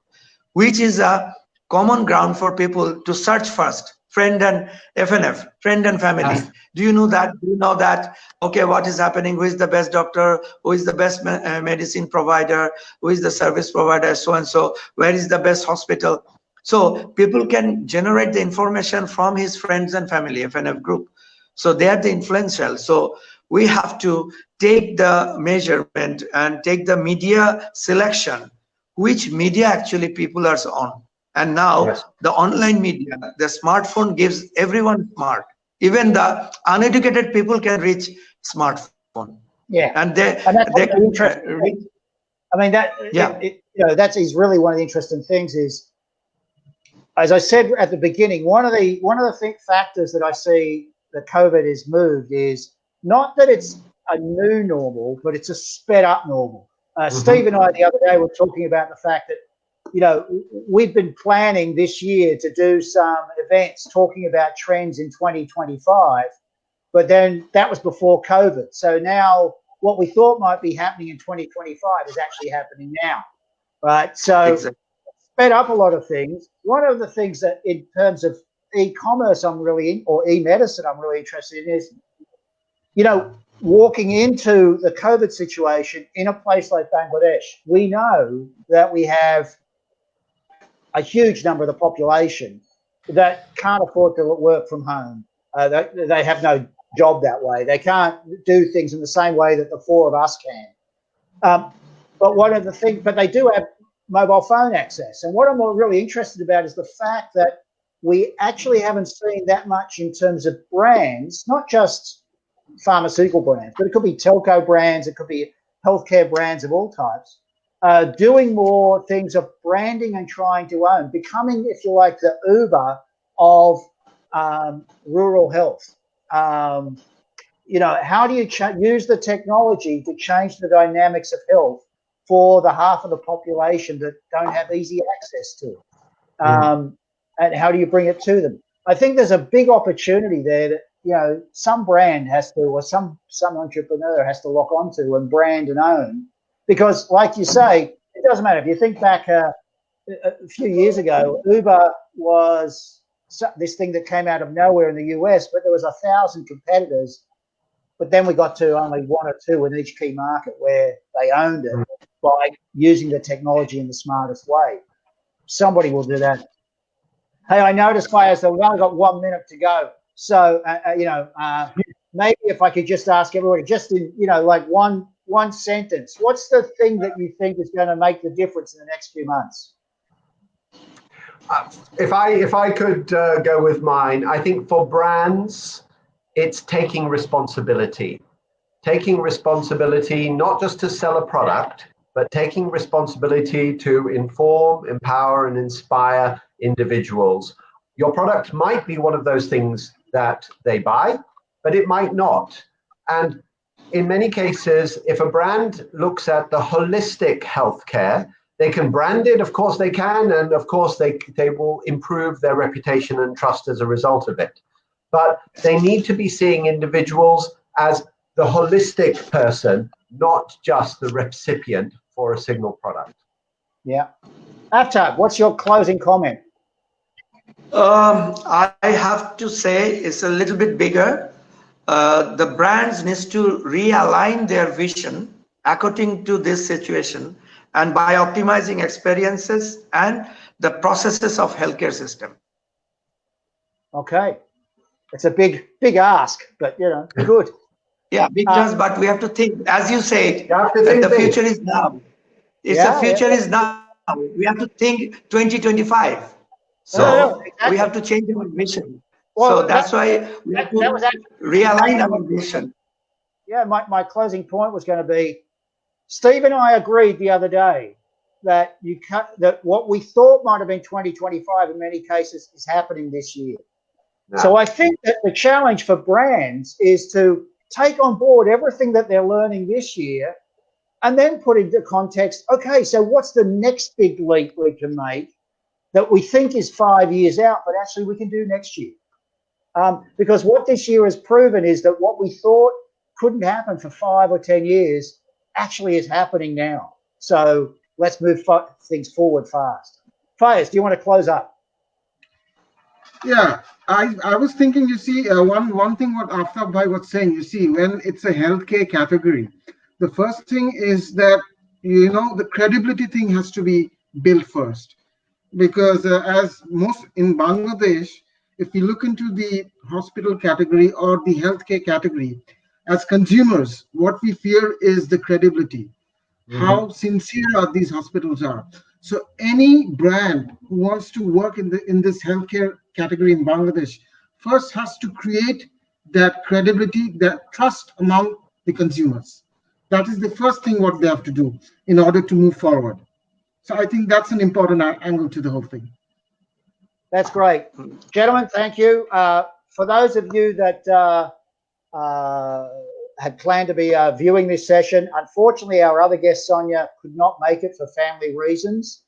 which is a common ground for people to search first, friend and FNF, friend and family. Do you know that? Do you know that? Okay, what is happening? Who is the best doctor? Who is the best medicine provider? Who is the service provider? So and so. Where is the best hospital? So people can generate the information from his friends and family, FNF group. So they are the influential. So we have to take the measurement and take the media selection, which media actually people are on. And now the online media, the smartphone gives everyone smart. Even the uneducated people can reach smartphone. Yeah, and they can reach. I mean that is really one of the interesting things. Is, as I said at the beginning, one of the factors that I see that COVID has moved is not that it's a new normal, but it's a sped up normal. Steve and I the other day were talking about the fact that we've been planning this year to do some events talking about trends in 2025, but then that was before COVID. So now what we thought might be happening in 2025 is actually happening now, right? So sped up a lot of things. One of the things that in terms of e-commerce or e-medicine I'm really interested in is, walking into the COVID situation in a place like Bangladesh, we know that we have a huge number of the population that can't afford to work from home. They have no job that way. They can't do things in the same way that the four of us can. But they do have mobile phone access. And what I'm really interested about is the fact that we actually haven't seen that much in terms of brands, not just pharmaceutical brands, but it could be telco brands, it could be healthcare brands of all types, doing more things of branding and trying to own, becoming, if you like, the Uber of rural health. How do you use the technology to change the dynamics of health for the half of the population that don't have easy access to it? And how do you bring it to them? I think there's a big opportunity there that, some brand has to, or some entrepreneur has to lock onto and brand and own. Because like you say, it doesn't matter. If you think back a few years ago, Uber was this thing that came out of nowhere in the US, but there was 1,000 competitors. But then we got to only one or two in each key market where they owned it by using the technology in the smartest way. Somebody will do that. Hey, I noticed, Faiyaz, that we've only got 1 minute to go. So, maybe if I could just ask everybody, just in, like one sentence, what's the thing that you think is going to make the difference in the next few months? If I could go with mine, I think for brands, it's taking responsibility. Taking responsibility not just to sell a product, but taking responsibility to inform, empower, and inspire individuals. Your product might be one of those things that they buy, but it might not. And in many cases, if a brand looks at the holistic healthcare, they can brand it, of course they can, and of course they will improve their reputation and trust as a result of it. But they need to be seeing individuals as the holistic person, not just the recipient for a single product. Yeah. Aftab, what's your closing comment? I have to say it's a little bit bigger. The brands needs to realign their vision according to this situation and by optimizing experiences and the processes of healthcare system. Okay. It's a big ask, but you know, good. Yeah, because but we have to think, as you said, the future is now. The future is now. We have to think 2025. So exactly. we have to change our vision. Well, so that's why we have to realign our vision. Yeah, my closing point was going to be, Steve and I agreed the other day that that what we thought might have been 2025 in many cases is happening this year. No. So I think that the challenge for brands is to take on board everything that they're learning this year and then put into context, okay, so what's the next big leap we can make that we think is 5 years out, but actually we can do next year? Because what this year has proven is that what we thought couldn't happen for 5 or 10 years actually is happening now. So let's move things forward fast. Faiyaz, do you want to close up? Yeah, I was thinking, you see, one thing what Aftab bhai was saying, you see, when it's a healthcare category, the first thing is that, you know, the credibility thing has to be built first. Because as most in Bangladesh, if you look into the hospital category or the healthcare category, as consumers, what we fear is the credibility. How sincere are these hospitals are. So any brand who wants to work in this healthcare category in Bangladesh first has to create that credibility, that trust among the consumers. That is the first thing what they have to do in order to move forward. So I think that's an important angle to the whole thing. That's great. Gentlemen, thank you. For those of you that had planned to be viewing this session, unfortunately, our other guest, Sonia, could not make it for family reasons.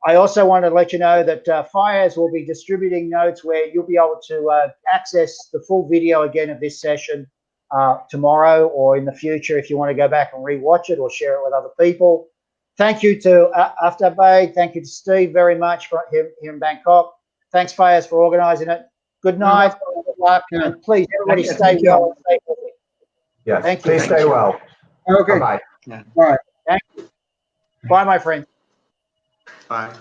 I also want to let you know that Faiyaz will be distributing notes where you'll be able to access the full video again of this session tomorrow or in the future if you want to go back and rewatch it or share it with other people. Thank you to Aftab Bey. Thank you to Steve very much for here in Bangkok. Thanks, Faiyaz, for organising it. Good night. Good luck. Yeah. And please, everybody stay well and stay healthy. Yes, thank you. Please stay well. Okay. Bye-bye. Bye. Thank you. Bye, my friend. Bye.